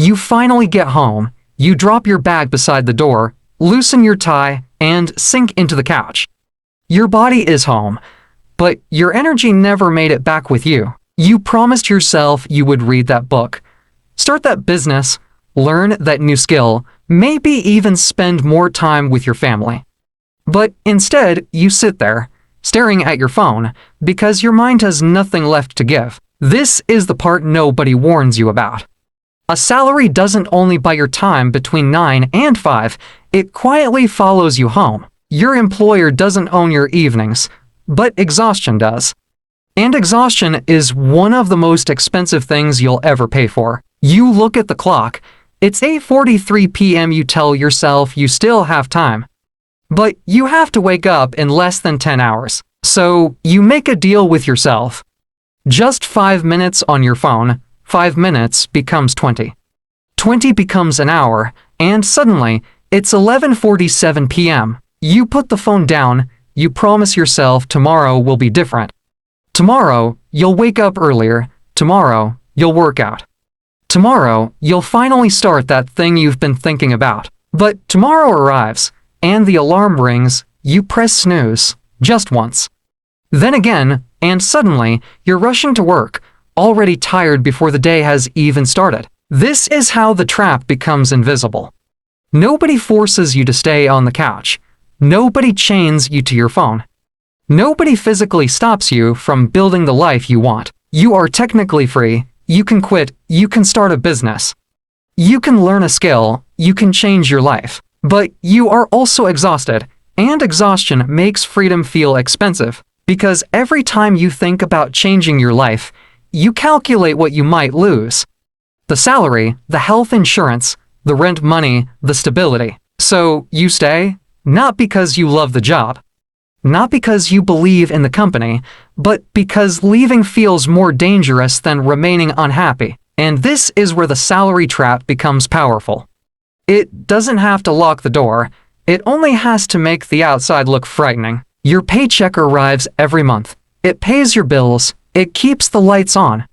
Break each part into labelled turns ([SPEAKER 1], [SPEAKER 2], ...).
[SPEAKER 1] You finally get home, you drop your bag beside the door, loosen your tie, and sink into the couch. Your body is home, but your energy never made it back with you. You promised yourself you would read that book, start that business, learn that new skill, maybe even spend more time with your family. But instead, you sit there, staring at your phone, because your mind has nothing left to give. This is the part nobody warns you about. A salary doesn't only buy your time between 9 and 5, it quietly follows you home. Your employer doesn't own your evenings, but exhaustion does. And exhaustion is one of the most expensive things you'll ever pay for. You look at the clock, it's 8:43 p.m. You tell yourself you still have time. But you have to wake up in less than 10 hours. So you make a deal with yourself. Just 5 minutes on your phone, 5 minutes becomes 20. 20 becomes an hour, and suddenly, it's 11:47 p.m. You put the phone down, you promise yourself tomorrow will be different. Tomorrow, you'll wake up earlier. Tomorrow, you'll work out. Tomorrow, you'll finally start that thing you've been thinking about. But tomorrow arrives, and the alarm rings, you press snooze, just once. Then again, and suddenly, you're rushing to work, already tired before the day has even started. This is how the trap becomes invisible. Nobody forces you to stay on the couch. Nobody chains you to your phone. Nobody physically stops you from building the life you want. You are technically free. You can quit. You can start a business. You can learn a skill. You can change your life. But you are also exhausted, and exhaustion makes freedom feel expensive, because every time you think about changing your life, you calculate what you might lose. The salary, the health insurance, the rent money, the stability. So you stay, not because you love the job, not because you believe in the company, but because leaving feels more dangerous than remaining unhappy. And this is where the salary trap becomes powerful. It doesn't have to lock the door, it only has to make the outside look frightening. Your paycheck arrives every month. It pays your bills, it keeps the lights on.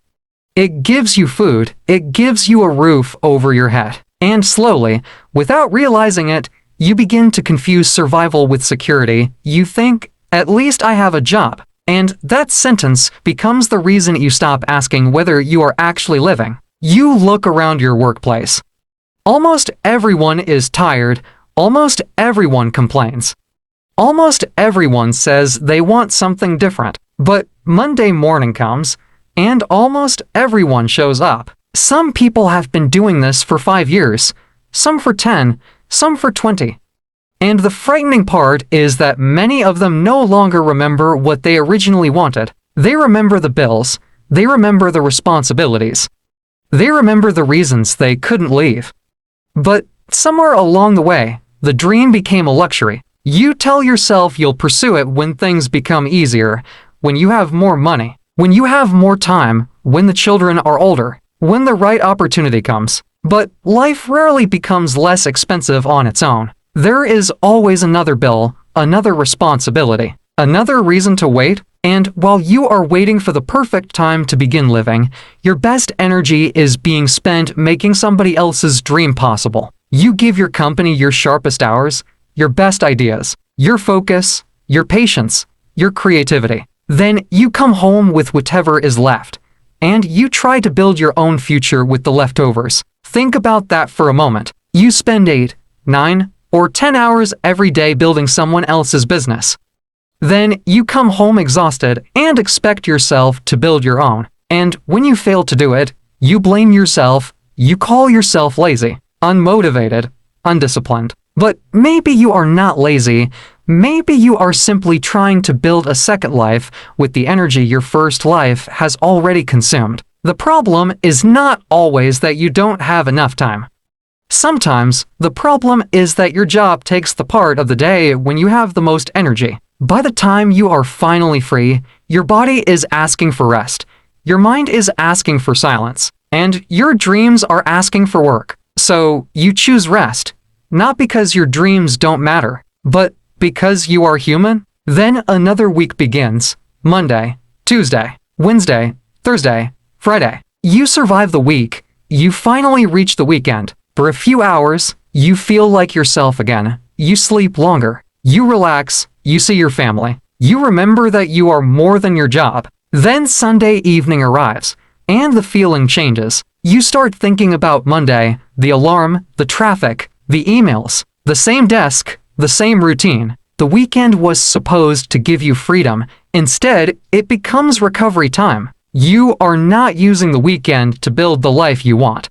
[SPEAKER 1] It gives you food, it gives you a roof over your head. And slowly, without realizing it, you begin to confuse survival with security. You think, at least I have a job. And that sentence becomes the reason you stop asking whether you are actually living. You look around your workplace. Almost everyone is tired, almost everyone complains. Almost everyone says they want something different. But Monday morning comes, and almost everyone shows up. Some people have been doing this for 5 years, some for 10, some for 20. And the frightening part is that many of them no longer remember what they originally wanted. They remember the bills, they remember the responsibilities, they remember the reasons they couldn't leave. But somewhere along the way, the dream became a luxury. You tell yourself you'll pursue it when things become easier, when you have more money, when you have more time, when the children are older, when the right opportunity comes. But life rarely becomes less expensive on its own. There is always another bill, another responsibility, another reason to wait. And while you are waiting for the perfect time to begin living, your best energy is being spent making somebody else's dream possible. You give your company your sharpest hours, your best ideas, your focus, your patience, your creativity. Then you come home with whatever is left, and you try to build your own future with the leftovers. Think about that for a moment. You spend 8, 9, or 10 hours every day building someone else's business. Then you come home exhausted and expect yourself to build your own. And when you fail to do it, you blame yourself, you call yourself lazy, unmotivated, undisciplined. But maybe you are not lazy. Maybe you are simply trying to build a second life with the energy your first life has already consumed. The problem is not always that you don't have enough time. Sometimes, the problem is that your job takes the part of the day when you have the most energy. By the time you are finally free, your body is asking for rest, your mind is asking for silence, and your dreams are asking for work. So you choose rest, not because your dreams don't matter, but because you are human. Then another week begins. Monday, Tuesday, Wednesday, Thursday, Friday. You survive the week, you finally reach the weekend. For a few hours, you feel like yourself again. You sleep longer. You relax. You see your family. You remember that you are more than your job. Then Sunday evening arrives, and the feeling changes. You start thinking about Monday, the alarm, the traffic, the emails, the same desk, the same routine. The weekend was supposed to give you freedom. Instead, it becomes recovery time. You are not using the weekend to build the life you want.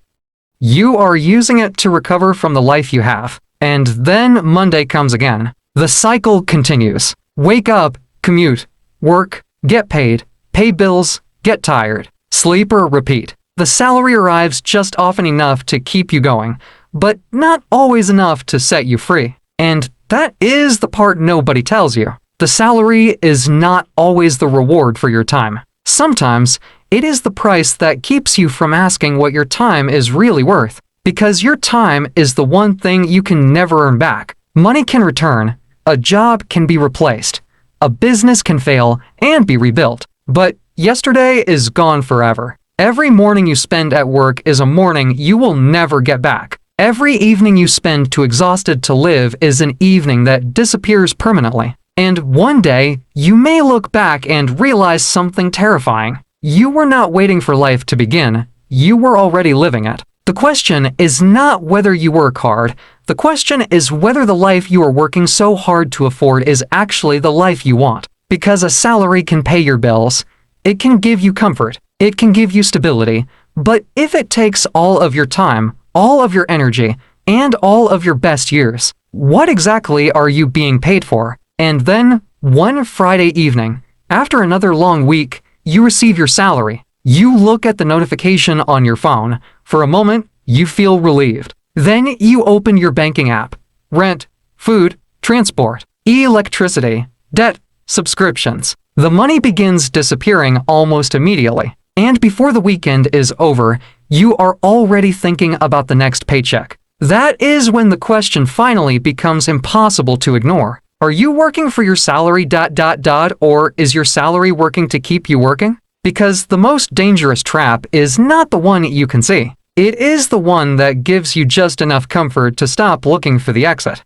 [SPEAKER 1] You are using it to recover from the life you have. And then Monday comes again. The cycle continues. Wake up, commute, work, get paid, pay bills, get tired, sleep or repeat. The salary arrives just often enough to keep you going, but not always enough to set you free. And that is the part nobody tells you. The salary is not always the reward for your time. Sometimes, it is the price that keeps you from asking what your time is really worth. Because your time is the one thing you can never earn back. Money can return, a job can be replaced, a business can fail and be rebuilt. But yesterday is gone forever. Every morning you spend at work is a morning you will never get back. Every evening you spend too exhausted to live is an evening that disappears permanently. And one day, you may look back and realize something terrifying. You were not waiting for life to begin. You were already living it. The question is not whether you work hard. The question is whether the life you are working so hard to afford is actually the life you want. Because a salary can pay your bills. It can give you comfort. It can give you stability. But if it takes all of your time, all of your energy, and all of your best years, what exactly are you being paid for? And then, one Friday evening, after another long week, you receive your salary. You look at the notification on your phone. For a moment, you feel relieved. Then you open your banking app. Rent, food, transport, electricity, debt, subscriptions. The money begins disappearing almost immediately. And before the weekend is over, you are already thinking about the next paycheck. That is when the question finally becomes impossible to ignore. Are you working for your salary ... or is your salary working to keep you working? Because the most dangerous trap is not the one you can see. It is the one that gives you just enough comfort to stop looking for the exit.